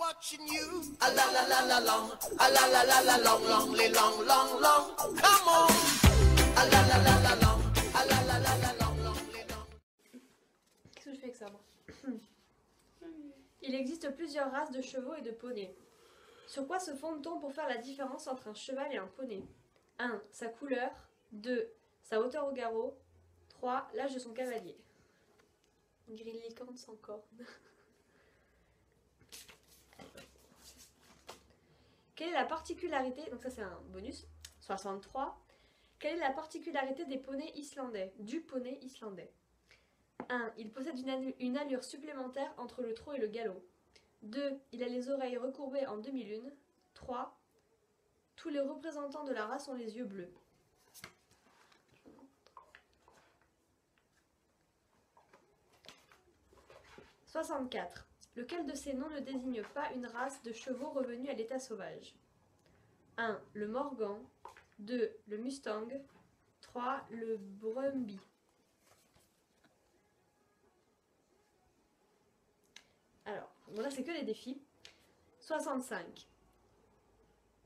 watching you. A la la la la long, a la la la la long, long, long, long, long. Come on. A la la la la long, a la la la la long, long, long. Qu'est-ce que je fais avec ça, moi? Il existe plusieurs races de chevaux et de poneys. Sur quoi se fonde-t-on pour faire la différence entre un cheval et un poney? 1. Sa couleur. 2. Sa hauteur au garrot. 3. L'âge de son cavalier. Une grille licorne sans corne. Quelle est la particularité, donc ça c'est un bonus, 63. Quelle est la particularité des poneys islandais, du poney islandais? 1. Il possède une allure supplémentaire entre le trot et le galop. 2. Il a les oreilles recourbées en demi-lune. 3. Tous les représentants de la race ont les yeux bleus. 64. Lequel de ces noms ne désigne pas une race de chevaux revenus à l'état sauvage? 1. Le Morgan. 2. Le Mustang. 3. Le Brumby. Alors, bon là c'est que les défis. 65.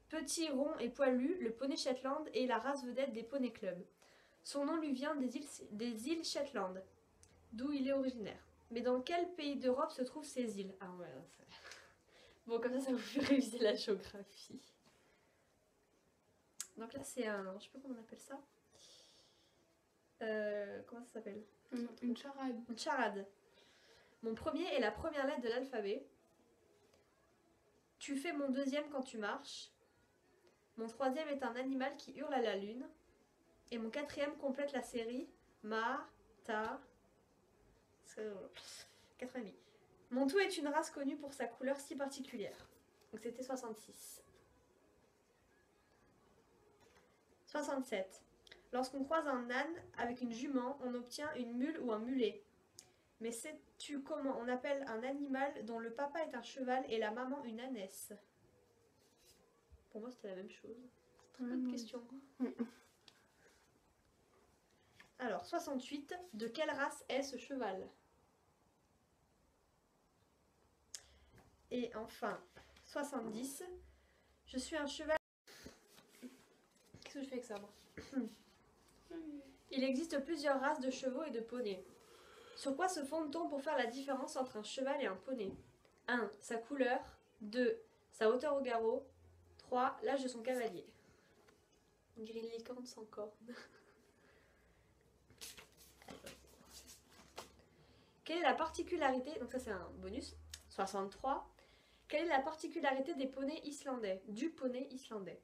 Petit, rond et poilu, le poney Shetland est la race vedette des poney clubs. Son nom lui vient des îles Shetland, d'où il est originaire. Mais dans quel pays d'Europe se trouvent ces îles? Ah ouais, bon, comme ça vous fait réviser la géographie. Donc là c'est un... je sais pas comment on appelle ça. Comment ça s'appelle? Une charade. Une charade. Mon premier est la première lettre de l'alphabet. Tu fais mon deuxième quand tu marches. Mon troisième est un animal qui hurle à la lune. Et mon quatrième complète la série Ma, Ta... 4,5. Mon tout est une race connue pour sa couleur si particulière. Donc c'était 66. 67. Lorsqu'on croise un âne avec une jument, on obtient une mule ou un mulet. Mais sais-tu comment on appelle un animal dont le papa est un cheval et la maman une ânesse? Pour moi c'était la même chose. C'est très bonne question. Alors 68. De quelle race est ce cheval? Et enfin, 70. Je suis un cheval... Qu'est-ce que je fais avec ça, moi? Il existe plusieurs races de chevaux et de poneys. Sur quoi se fonde-t-on pour faire la différence entre un cheval et un poney? 1. Sa couleur. 2. Sa hauteur au garrot. 3. L'âge de son cavalier. Une grille licorne sans corne. Quelle est la particularité... donc ça c'est un bonus. 63. Quelle est la particularité des poneys islandais, du poney islandais?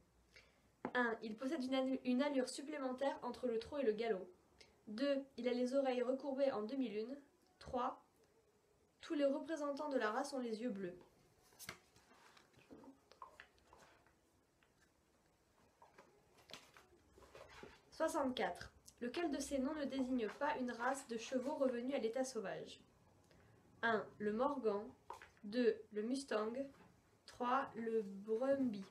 1. Il possède une allure supplémentaire entre le trot et le galop. 2. Il a les oreilles recourbées en demi-lune. 3. Tous les représentants de la race ont les yeux bleus. « 64. Lequel de ces noms ne désigne pas une race de chevaux revenus à l'état sauvage? 1. Le Morgan. 2. Le Mustang. 3. Le Brumby.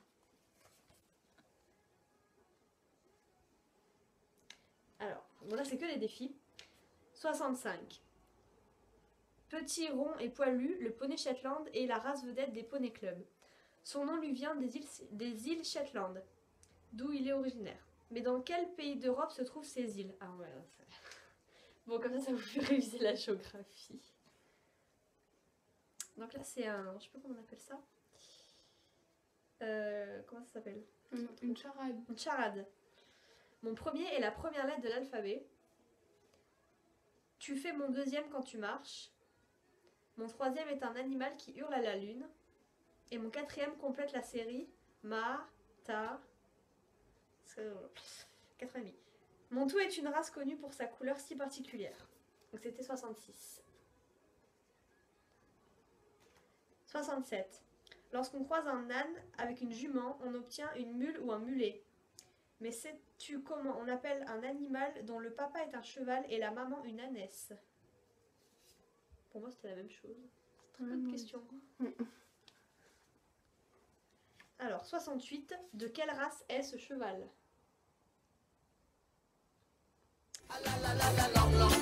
Alors, bon là c'est que les défis. 65. Petit, rond et poilu, le poney Shetland est la race vedette des poney clubs. Son nom lui vient des îles Shetland, d'où il est originaire. Mais dans quel pays d'Europe se trouvent ces îles? Ah ouais, bon comme ça vous fait réviser la géographie. Donc là c'est un... je sais pas comment on appelle ça. Comment ça s'appelle? Une charade. Une charade. Mon premier est la première lettre de l'alphabet. Tu fais mon deuxième quand tu marches. Mon troisième est un animal qui hurle à la lune. Et mon quatrième complète la série Ma, Ta... 4,5. Mon tout est une race connue pour sa couleur si particulière. Donc c'était 66. 67. Lorsqu'on croise un âne avec une jument, on obtient une mule ou un mulet. Mais sais-tu comment on appelle un animal dont le papa est un cheval et la maman une ânesse? Pour moi c'était la même chose. C'est très bonne question. Alors 68. De quelle race est ce cheval? A la la la la long, long,